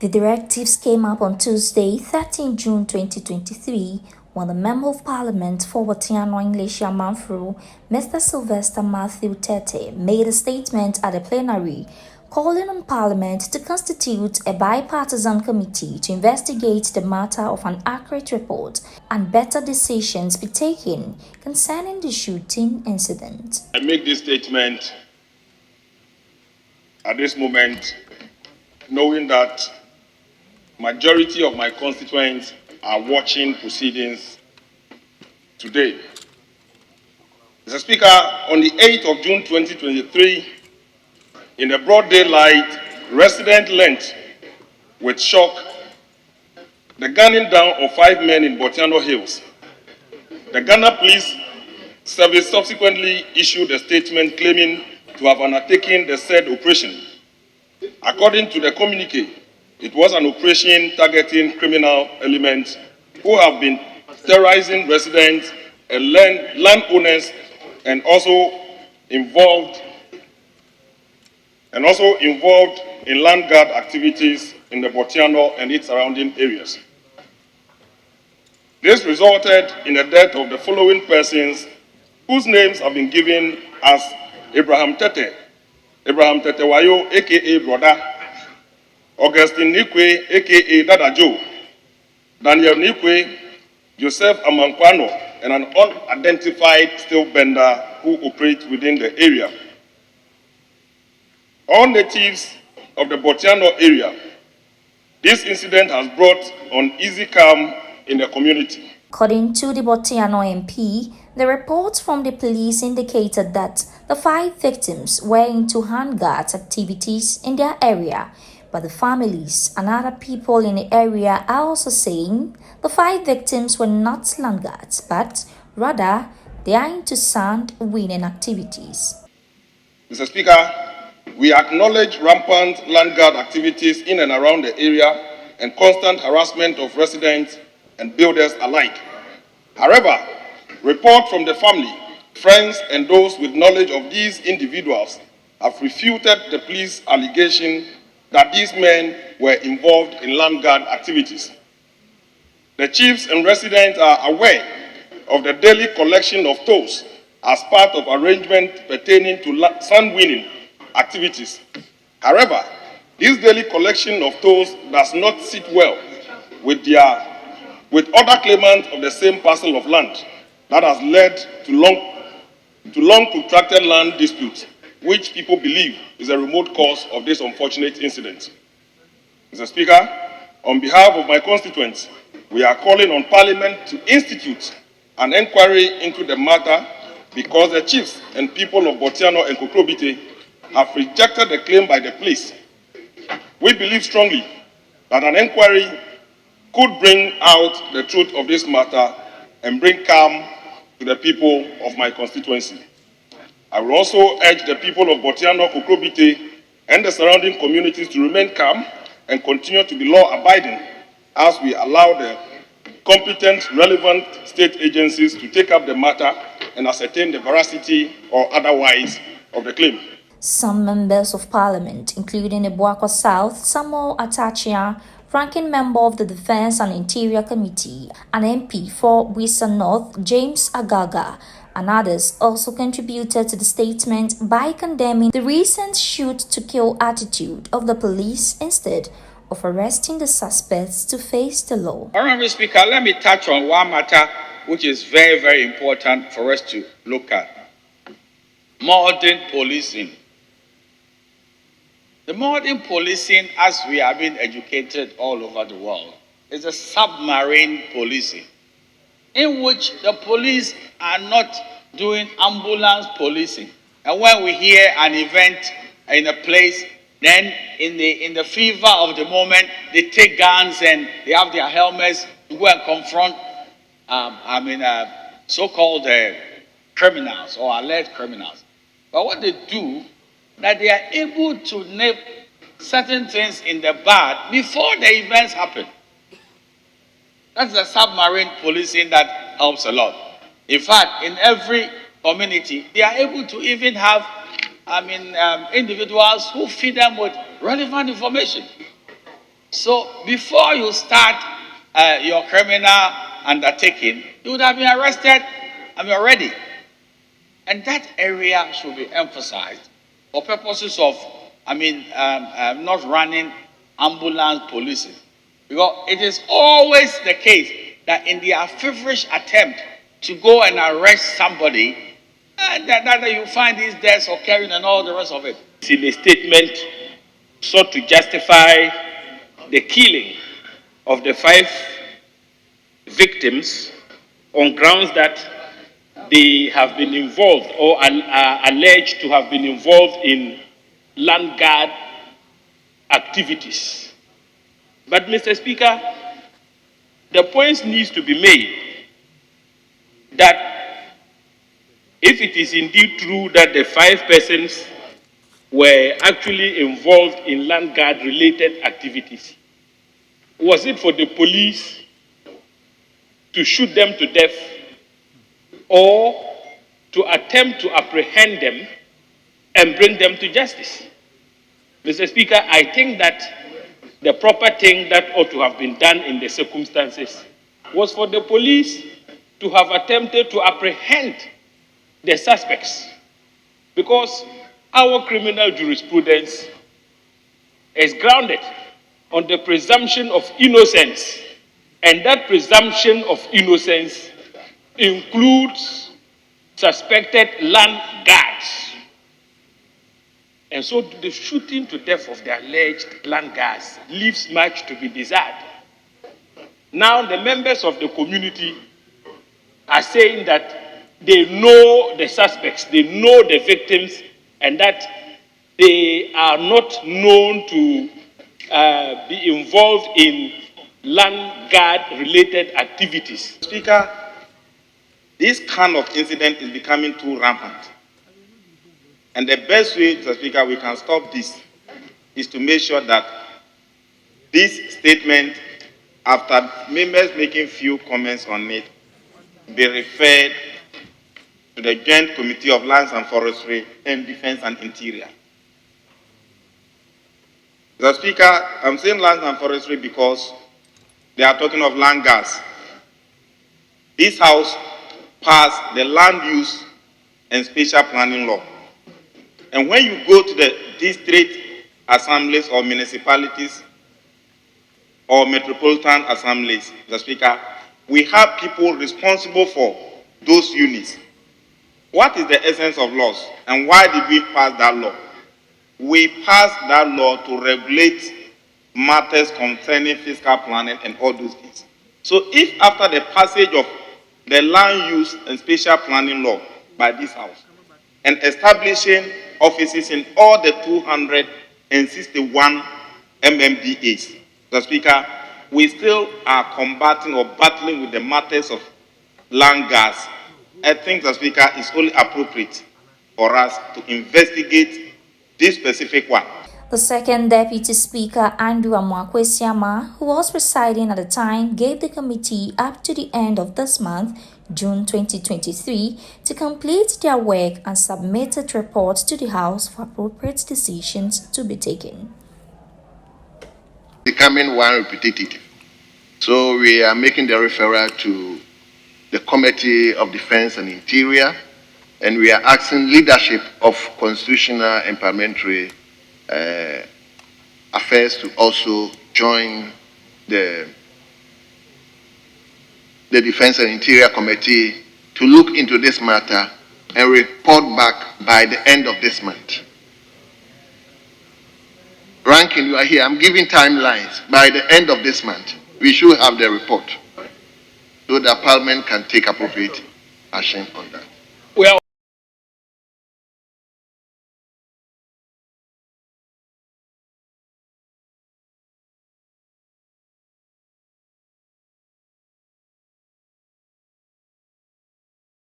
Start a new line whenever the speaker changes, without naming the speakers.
The directives came up on Tuesday, 13 June 2023, when the Member of Parliament for Birtianor Hill, Mr. Sylvester Matthew Tete, made a statement at the plenary calling on Parliament to constitute a bipartisan committee to investigate the matter of an accurate report and better decisions be taken concerning the shooting incident.
I make this statement at this moment knowing that majority of my constituents are watching proceedings today. Mr. Speaker, on the 8th of June 2023, in the broad daylight, residents learnt with shock the gunning down of 5 men in Birtianor Hills. The Ghana Police Service subsequently issued a statement claiming to have undertaken the said operation. According to the communique, it was an operation targeting criminal elements who have been terrorizing residents and landowners and also involved in land guard activities in the Birtianor and its surrounding areas. This resulted in the death of the following persons whose names have been given as Abraham Tete Wayo, aka Brother, Augustine Nikwe, aka Dada Joe, Daniel Nikwe, Joseph Amankwano, and an unidentified steel bender who operates within the area. All natives of the Birtianor area, this incident has brought uneasy calm in the community.
According to the Birtianor MP, the reports from the police indicated that the 5 victims were into handguard activities in their area, but the families and other people in the area are also saying the 5 victims were not landguards, but rather they are into sand winning activities.
Mr. Speaker, we acknowledge rampant landguard activities in and around the area and constant harassment of residents and builders alike. However, reports from the family, friends, and those with knowledge of these individuals have refuted the police allegation that these men were involved in land guard activities. The chiefs and residents are aware of the daily collection of tolls as part of arrangements pertaining to sand winning activities. However, this daily collection of tolls does not sit well with other claimants of the same parcel of land that has led to long protracted land disputes, which people believe is a remote cause of this unfortunate incident. Mr. Speaker, on behalf of my constituents, we are calling on Parliament to institute an inquiry into the matter because the chiefs and people of Birtianor and Kokrobite have rejected the claim by the police. We believe strongly that an inquiry could bring out the truth of this matter and bring calm to the people of my constituency. I will also urge the people of Birtianor, Kokrobite, and the surrounding communities to remain calm and continue to be law-abiding as we allow the competent, relevant state agencies to take up the matter and ascertain the veracity or otherwise of the claim.
Some members of parliament, including Amoako South, Samuel Atachia, ranking member of the Defense and Interior Committee, and MP for Wisa North, James Agaga, and others also contributed to the statement by condemning the recent shoot-to-kill attitude of the police instead of arresting the suspects to face the law.
Honorable Speaker, let me touch on one matter which is very, very important for us to look at. Modern policing. The modern policing, as we have been educated all over the world, is a submarine policing, in which the police are not doing ambulance policing. And when we hear an event in a place, then in the fever of the moment, they take guns and they have their helmets to go and confront so-called criminals or alleged criminals. But what they do, that they are able to nip certain things in the bud before the events happen. That's the submarine policing that helps a lot. In fact, in every community, they are able to even have individuals who feed them with relevant information. So before you start your criminal undertaking, you would have been arrested already. And that area should be emphasized for purposes of, not running ambulance policing. Because it is always the case that in their feverish attempt to go and arrest somebody, that you find these deaths occurring and all the rest of it.
In a statement sought to justify the killing of the 5 victims on grounds that they have been involved or are alleged to have been involved in land guard activities. But, Mr. Speaker, the point needs to be made that if it is indeed true that the 5 persons were actually involved in land guard related activities, was it for the police to shoot them to death or to attempt to apprehend them and bring them to justice? Mr. Speaker, I think that the proper thing that ought to have been done in the circumstances was for the police to have attempted to apprehend the suspects, because our criminal jurisprudence is grounded on the presumption of innocence, and that presumption of innocence includes suspected land guards. And so the shooting to death of the alleged land guards leaves much to be desired. Now the members of the community are saying that they know the suspects, they know the victims, and that they are not known to be involved in land guard related activities.
Speaker, this kind of incident is becoming too rampant. And the best way, Mr. Speaker, we can stop this is to make sure that this statement, after members making few comments on it, be referred to the Joint Committee of Lands and Forestry and Defense and Interior. Mr. Speaker, I'm saying Lands and Forestry because they are talking of land guards. This House passed the Land Use and Spatial Planning Law. And when you go to the district assemblies or municipalities or metropolitan assemblies, Mr. Speaker, we have people responsible for those units. What is the essence of laws and why did we pass that law? We passed that law to regulate matters concerning fiscal planning and all those things. So if after the passage of the Land Use and Spatial Planning Law by this House and establishing offices in all the 261 MMDAs, Mr. Speaker, we still are combating or battling with the matters of land guards. I think, Mr. Speaker, it's only appropriate for us to investigate this specific one.
The second Deputy Speaker, Amoako Asiamah, who was presiding at the time, gave the committee up to the end of this month, June 2023, to complete their work and submitted reports to the House for appropriate decisions to be taken.
Becoming one repetitive. So we are making the referral to the Committee of Defense and Interior, and we are asking leadership of Constitutional and Parliamentary Affairs to also join the Defense and Interior Committee to look into this matter and report back by the end of this month. Ranking, you are here. I'm giving timelines. By the end of this month, we should have the report so that Parliament can take appropriate action on that.